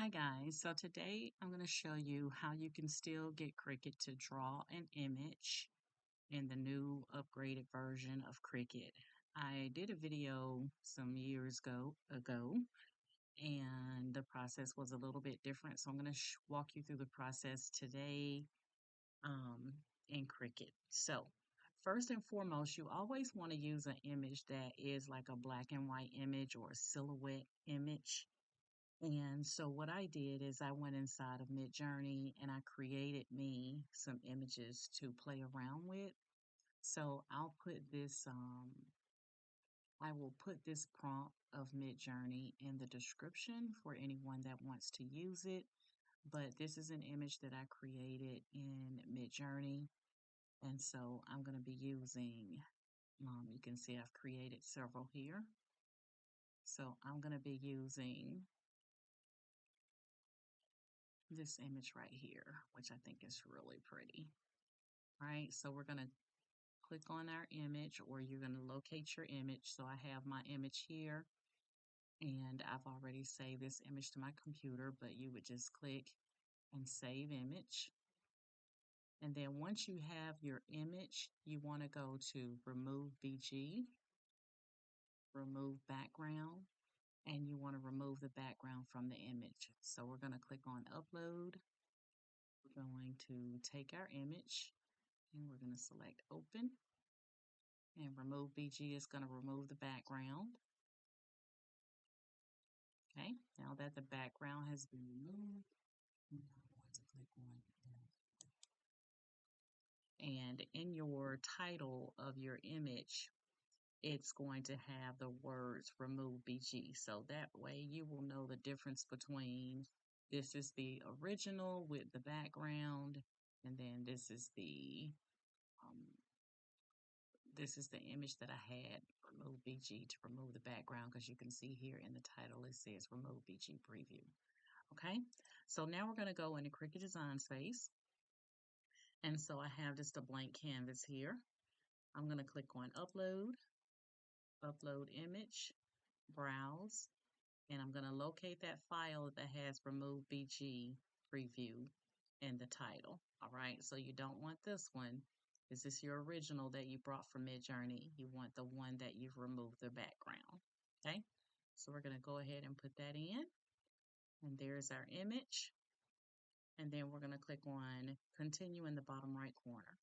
Hi guys, so today I'm going to show you how you can still get Cricut to draw an image in the new upgraded version of Cricut. I did a video some years ago and the process was a little bit different, so I'm going to walk you through the process today in Cricut. So first and foremost, you always want to use an image that is like a black and white image or a silhouette image. And so what I did is I went inside of Midjourney and I created me some images to play around with. So I will put this prompt of Midjourney in the description for anyone that wants to use it. But this is an image that I created in Midjourney. And so I'm going to be using, you can see I've created several here. So I'm going to be using this image right here, which I think is really pretty. All right, so we're going to click on our image, or you're going to locate your image. So I have my image here, and I've already saved this image to my computer, but you would just click and save image. And then once you have your image, you want to go to remove BG, remove background, and you want to remove the background from the image. So we're going to click on upload. We're going to take our image and we're going to select open, and remove BG is going to remove the background. Okay, now that the background has been removed, I'm going to click on and in your title of your image, it's going to have the words remove BG. So that way you will know the difference between this is the original with the background, and then this is the image that I had, remove BG, to remove the background, because you can see here in the title it says remove BG preview. Okay, so now we're going to go into Cricut Design Space. And so I have just a blank canvas here. I'm going to click on upload, upload image, browse, and I'm going to locate that file that has remove BG preview in the title. All right, so you don't want this one. Is this your original that you brought from Midjourney? You want the one that you've removed the background. Okay, so we're going to go ahead and put that in, and there's our image. And then we're going to click on continue in the bottom right corner.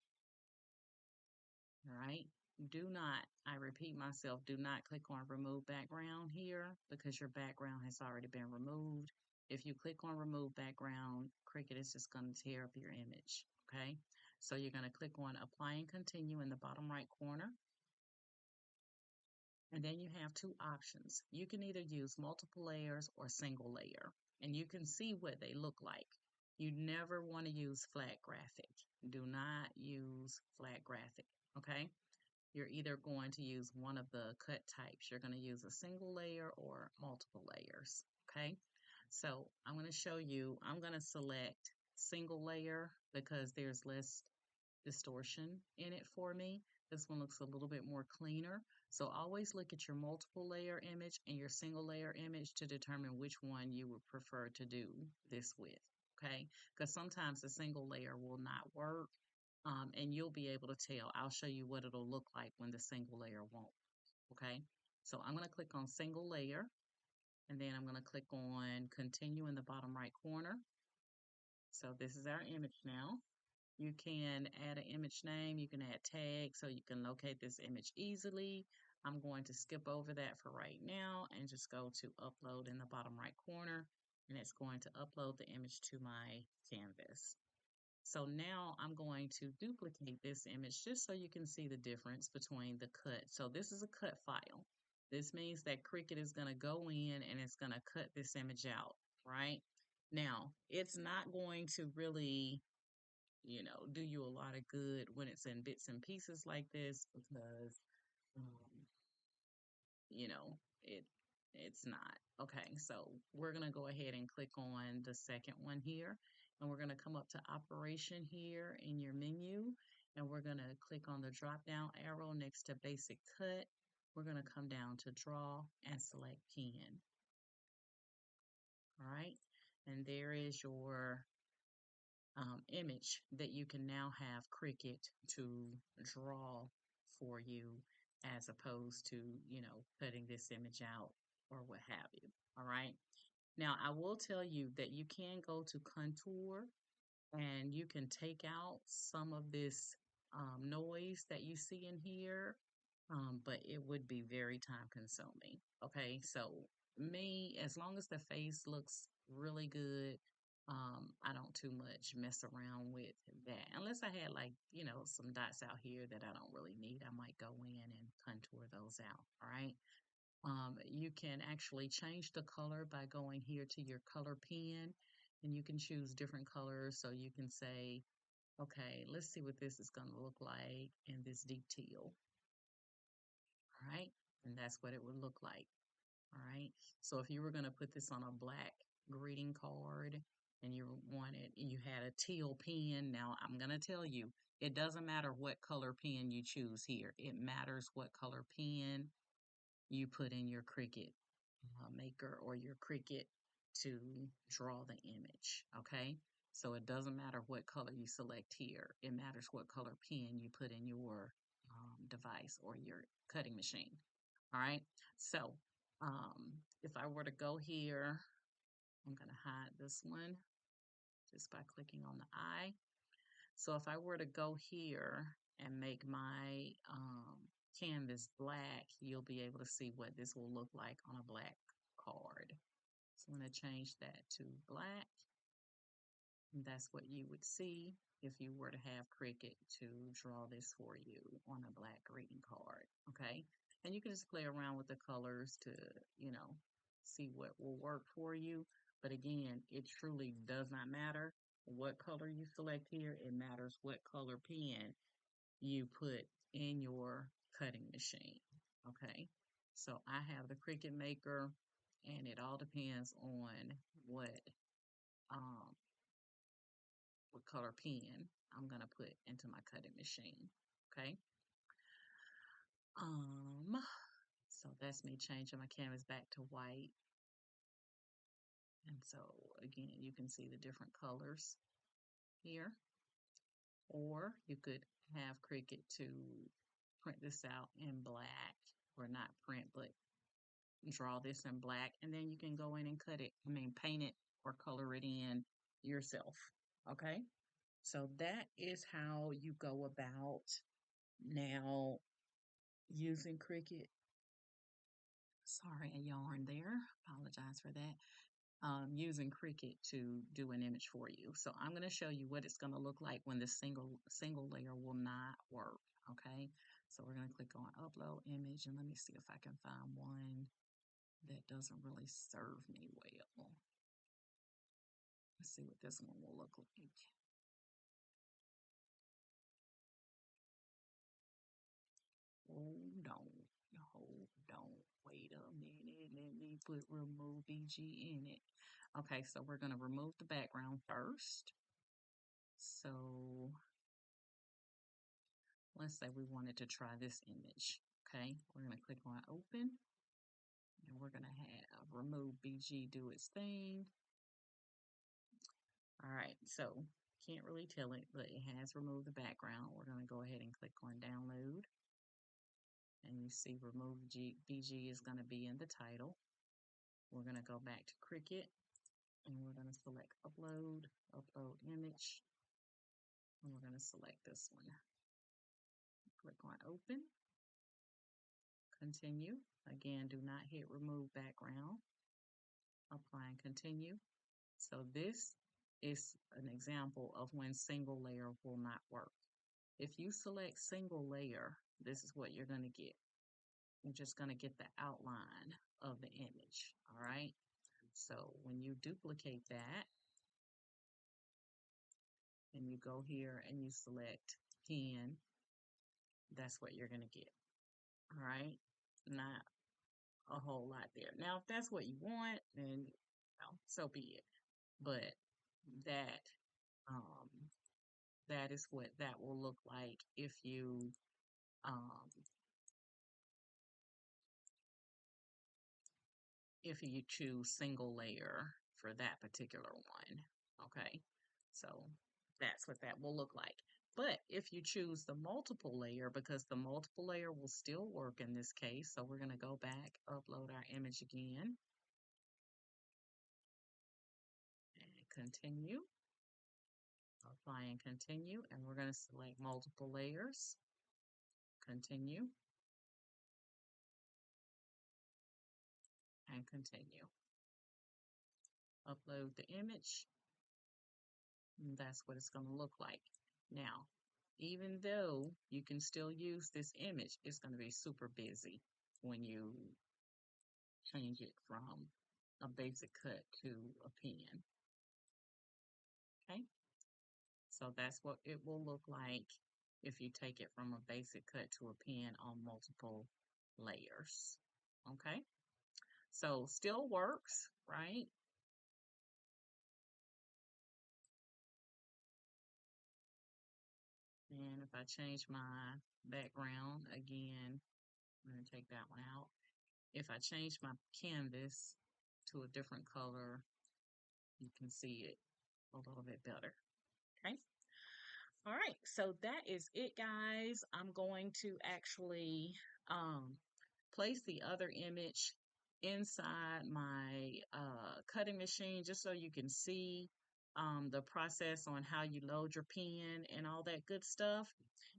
All right, do not, I repeat myself, do not click on remove background here, because your background has already been removed. If you click on remove background, Cricut is just going to tear up your image. Okay, so you're going to click on apply and continue in the bottom right corner. And then you have two options. You can either use multiple layers or single layer, and you can see what they look like. You never want to use flat graphic. Do not use flat graphic, okay? You're either going to use one of the cut types. You're going to use a single layer or multiple layers, okay? So I'm going to show you, I'm going to select single layer because there's less distortion in it for me. This one looks a little bit more cleaner. So always look at your multiple layer image and your single layer image to determine which one you would prefer to do this with, okay? Because sometimes the single layer will not work, and you'll be able to tell. I'll show you what it'll look like when the single layer won't, okay? So I'm going to click on single layer, and then I'm going to click on continue in the bottom right corner. So this is our image now. You can add an image name, you can add tags so you can locate this image easily. I'm going to skip over that for right now and just go to upload in the bottom right corner, and it's going to upload the image to my canvas. So now I'm going to duplicate this image just so you can see the difference between the cut. So this is a cut file. This means that Cricut is going to go in and it's going to cut this image out, right? Now, it's not going to really, do you a lot of good when it's in bits and pieces like this, because, um, you know, it it's not. Okay, so we're going to go ahead and click on the second one here, and we're going to come up to operation here in your menu, and we're going to click on the drop down arrow next to basic cut. We're going to come down to draw and select pen. All right, And there is your image that you can now have Cricut to draw for you as opposed to, cutting this image out or what have you. All right. Now, I will tell you that you can go to Contour and you can take out some of this noise that you see in here, but it would be very time consuming. Okay, so me, as long as the face looks really good, I don't too much mess around with that. Unless I had like, some dots out here that I don't really need, I might go in and contour those out. All right. You can actually change the color by going here to your color pen and you can choose different colors. So you can say, okay, let's see what this is going to look like in this deep teal. All right. And that's what it would look like. All right. So if you were going to put this on a black greeting card and you had a teal pen, now I'm going to tell you, it doesn't matter what color pen you choose here. It matters what color pen you put in your Cricut maker or your Cricut to draw the image. Okay. So it doesn't matter what color you select here. It matters what color pen you put in your device or your cutting machine. All right. So if I were to go here, I'm going to hide this one just by clicking on the eye. So if I were to go here and make my canvas black, you'll be able to see what this will look like on a black card. So I'm going to change that to black. And that's what you would see if you were to have Cricut to draw this for you on a black greeting card. Okay. And you can just play around with the colors to, see what will work for you. But again, it truly does not matter what color you select here. It matters what color pen you put in your cutting machine. Okay. So I have the Cricut Maker and it all depends on what um, what color pen I'm gonna put into my cutting machine. Okay. Um, so that's me changing my canvas back to white. And so again, you can see the different colors here. Or you could have Cricut to print this out in black, or not print, but draw this in black, and then you can go in and paint it or color it in yourself. Okay. So that is how you go about now using Cricut. Sorry, a yarn there. Apologize for that. Using Cricut to do an image for you. So I'm going to show you what it's going to look like when the single layer will not work. Okay. So we're going to click on upload image and let me see if I can find one that doesn't really serve me well. Let's see what this one will look like. Hold on. Hold on. Wait a minute. Let me put remove BG in it. Okay, so we're going to remove the background first. So let's say we wanted to try this image. Okay, we're going to click on open and we're going to have remove BG do its thing. All right, so can't really tell it, but it has removed the background. We're going to go ahead and click on download. And you see remove BG is going to be in the title. We're going to go back to Cricut and we're going to select upload, upload image. And we're going to select this one. Click on open, continue. Again, do not hit remove background. Apply and continue. So this is an example of when single layer will not work. If you select single layer, this is what you're going to get. You're just going to get the outline of the image. All right. So when you duplicate that and you go here and you select pen, that's what you're going to get. All right. Not a whole lot there. Now, if that's what you want, then so be it. But that um, that is what that will look like um, if you choose single layer for that particular one. Okay, so that's what that will look like. But if you choose the multiple layer, because the multiple layer will still work in this case, so we're going to go back, upload our image again, and continue, apply and continue, and we're going to select multiple layers, continue, and continue. Upload the image, and that's what it's going to look like. Now, even though you can still use this image, it's going to be super busy when you change it from a basic cut to a pen. Okay, so that's what it will look like if you take it from a basic cut to a pen on multiple layers. Okay, so still works, right? And if I change my background again, I'm going to take that one out. If I change my canvas to a different color, you can see it a little bit better. Okay. All right. So that is it, guys. I'm going to actually place the other image inside my cutting machine just so you can see the process on how you load your pen and all that good stuff.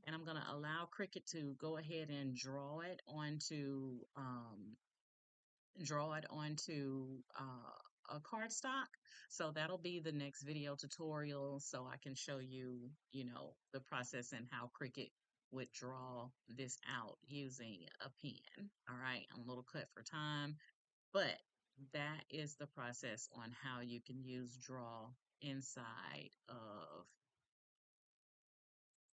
And I'm going to allow Cricut to go ahead and draw it onto a cardstock. So that'll be the next video tutorial, so I can show you, the process and how Cricut would draw this out using a pen. All right, I'm a little cut for time, but that is the process on how you can use draw inside of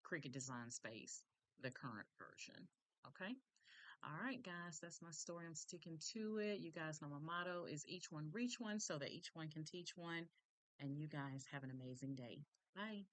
Cricut Design Space, the current version. Okay. All right, guys, that's my story. I'm sticking to it. You guys know my motto is each one reach one so that each one can teach one. And you guys have an amazing day. Bye.